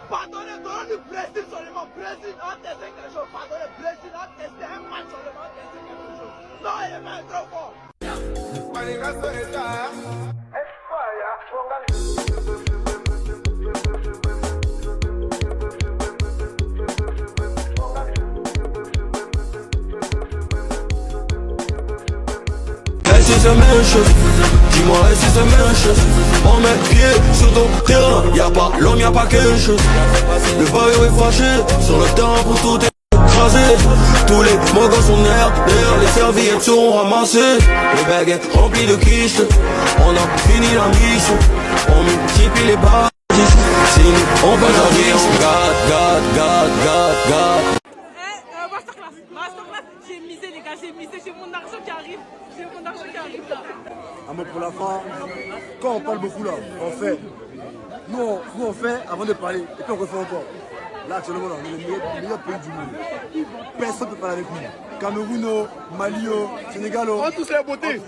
Pardonnez, donnez du Brésil seulement. Brésil a testé quelque chose. Pardonnez, Brésil a testé un match seulement. Testé quelque chose. Non, il est même trop fort. Si c'est la même chose, dis-moi si c'est la même chose. On met pied sur ton terrain, y'a pas l'homme, y'a pas quelque chose. Le baillot est fâché, sur le terrain pour tout écraser. Tous les mogos sont nerfs, les serviettes seront ramassées. Le bag est rempli de quiches, on a fini la mission. On multiplie les barres, sinon on va dire God. Masterclass, j'ai misé les gars, j'ai mon argent qui arrive. J'ai mon argent qui arrive là. Un mot pour la fin, quand on parle beaucoup là, on fait. Nous on fait avant de parler, et puis on refait encore. Là actuellement, on est le meilleur pays du monde. Personne ne peut parler avec nous. Cameroun, Mali, Sénégal. On a tous les beautés.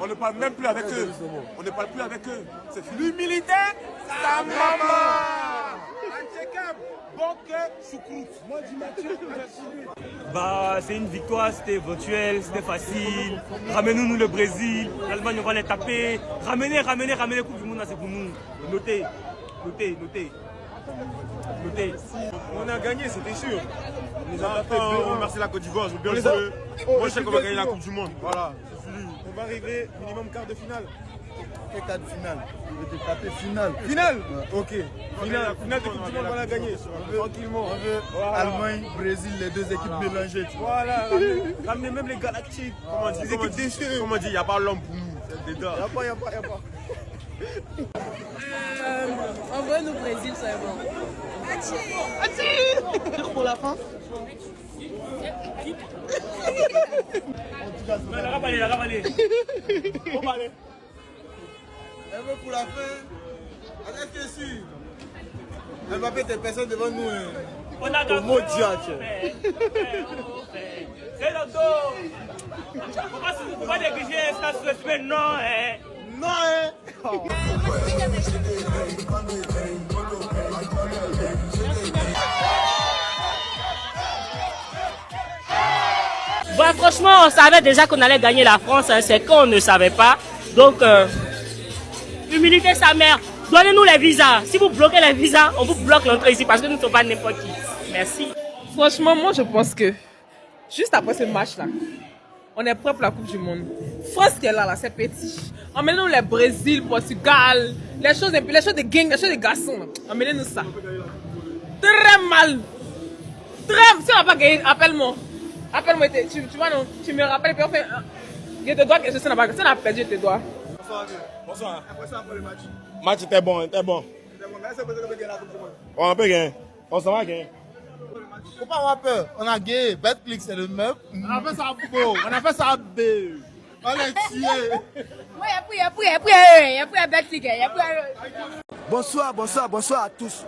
On ne parle même plus avec eux. On ne parle plus avec eux. C'est l'humilité, ça maman. Bah, c'est une victoire, c'était éventuel, c'était facile. Ramenez-nous le Brésil, l'Allemagne on va les taper. Ramenez Coupe du Monde, là c'est pour nous. Notez. On a gagné, c'était sûr. On nous a fait on remercie la Côte d'Ivoire, je veux bien jouer. Moi je sais qu'on va gagner la Coupe du Monde. Voilà, c'est fini. On va arriver minimum quart de finale. Et quart de finale. Je vais te taper finale. Finale ok. Finale de Coupe du Monde, on va la gagner. Tranquillement. On veut Allemagne, Brésil, les deux équipes mélangées. Voilà, ramenez même les Galactiques. Les équipes déchirées. Comment dire, il n'y a pas l'homme pour nous. C'est des gars. Il n'y a pas. Envoyez-nous au Brésil, c'est bon. Pour la fin. La ravalée. On va aller. Un mot pour la fin. Est-ce que sûr Mbappé, t'es personne devant nous. On a gagné. C'est le dos. Faut pas négliger ça sur le semaine, non. Non, Bon, franchement, on savait déjà qu'on allait gagner la France, hein, c'est qu'on ne savait pas. Donc, humilité sa mère. Donnez-nous les visas. Si vous bloquez les visas, on vous bloque l'entrée ici parce que nous ne sommes pas n'importe qui. Merci. Franchement, moi je pense que juste après ce match-là, on est prêt pour la Coupe du Monde. France qui est là, c'est petit. Emmenez-nous les Brésil, Portugal, les choses de gang, les choses de garçons. Emmenez-nous ça. Très mal. Si on n'a pas gagné, appelle-moi. Appelle-moi, tu vois non, tu me rappelles, puis on fait... Je te dois quelque chose, si on n'a perdu, je te dois. Bonsoir. Après le match. Le match était bon. On peut gagner. On s'en va gagner. Faut pas avoir peur. On a gagné. Betclic, c'est le même. On a fait ça beau. On a fait ça beau. On est tué. Oui, il y a plus un Betclic. Bonsoir à tous.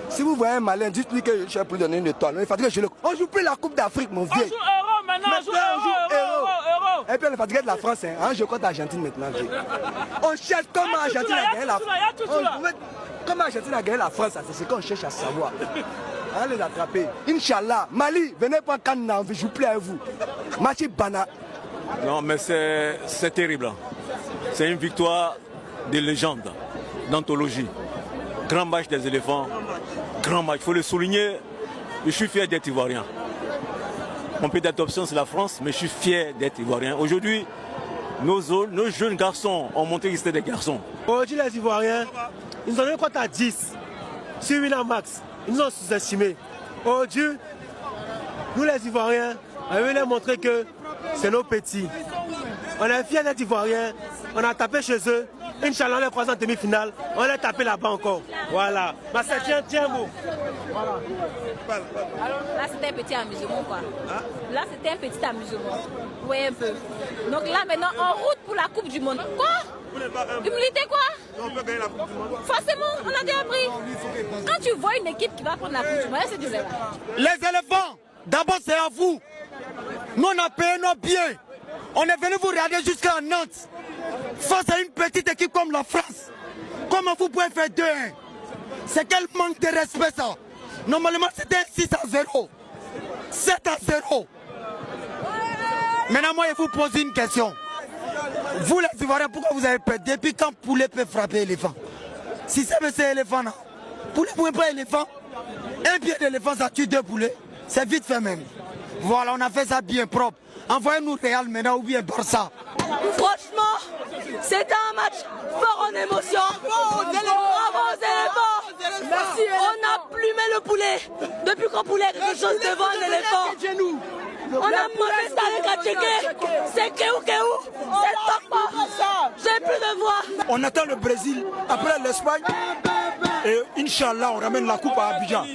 Si vous voyez un malin, dites-lui que je vais plus donner une étoile. Il faudrait que je le... On joue plus la Coupe d'Afrique, mon vieux. On joue euro maintenant, on joue euro. Et puis on est fatigué de la France, hein. Je compte l'Argentine maintenant, vieux. On cherche comment Argentine a gagné la France. Comment Argentine a gagné la France, c'est ce qu'on cherche à savoir. On va les attraper. Inch'Allah, Mali, venez pas quand on ne joue plus avec vous. Machi Bana. Non, mais c'est terrible. C'est une victoire de légende, d'anthologie. Grand match des éléphants, grand match. Il faut le souligner, je suis fier d'être ivoirien. Mon pays d'adoption c'est la France, mais je suis fier d'être ivoirien. Aujourd'hui, nos jeunes garçons ont montré qu'ils étaient des garçons. Aujourd'hui, les Ivoiriens, ils nous ont donné compte à 10 sur Winamax. Ils nous ont sous-estimés. Aujourd'hui, nous les Ivoiriens, on veut leur montrer que c'est nos petits. On est fiers d'être Ivoiriens, on a tapé chez eux. Inch'Allah, on les croise en demi-finale, on les tapé là-bas encore. Voilà. Mais tiens, mot. Voilà. Là, c'était un petit amusement, quoi. Là, c'était un petit amusement. Oui, un peu. Donc là, maintenant, en route pour la Coupe du Monde. Quoi? Humilité, quoi? On peut gagner la Coupe du Monde. Forcément, on a déjà appris. Quand tu vois une équipe qui va prendre la Coupe du Monde, c'est du zéro. Les éléphants, d'abord c'est à vous. Nous on a payé nos billets. On est venu vous regarder jusqu'à Nantes. Face à une petite équipe comme la France. Comment vous pouvez faire 2-1? C'est quel manque de respect ça. Normalement c'était 6-0. 7-0. Maintenant moi je vous pose une question. Vous les Ivoiriens, pourquoi vous avez peur? Depuis quand poulet peut frapper éléphant? Si c'est éléphant là, poulet ne pouvait pas éléphant. Un pied d'éléphant ça tue 2 poulets. C'est vite fait même. Voilà, on a fait ça bien propre. Envoyez-nous Real maintenant ou bien Barça. Franchement, c'était un match fort en émotion. Bravo aux éléphants. Merci. On a plumé le poulet. Depuis qu'on poulet quelque chose devant un éléphant. On a mangé ça avec un tchéké. C'est Kéou. C'est top. J'ai plus de voix. On attend le Brésil, après l'Espagne. Et Inch'Allah, on ramène la coupe à Abidjan.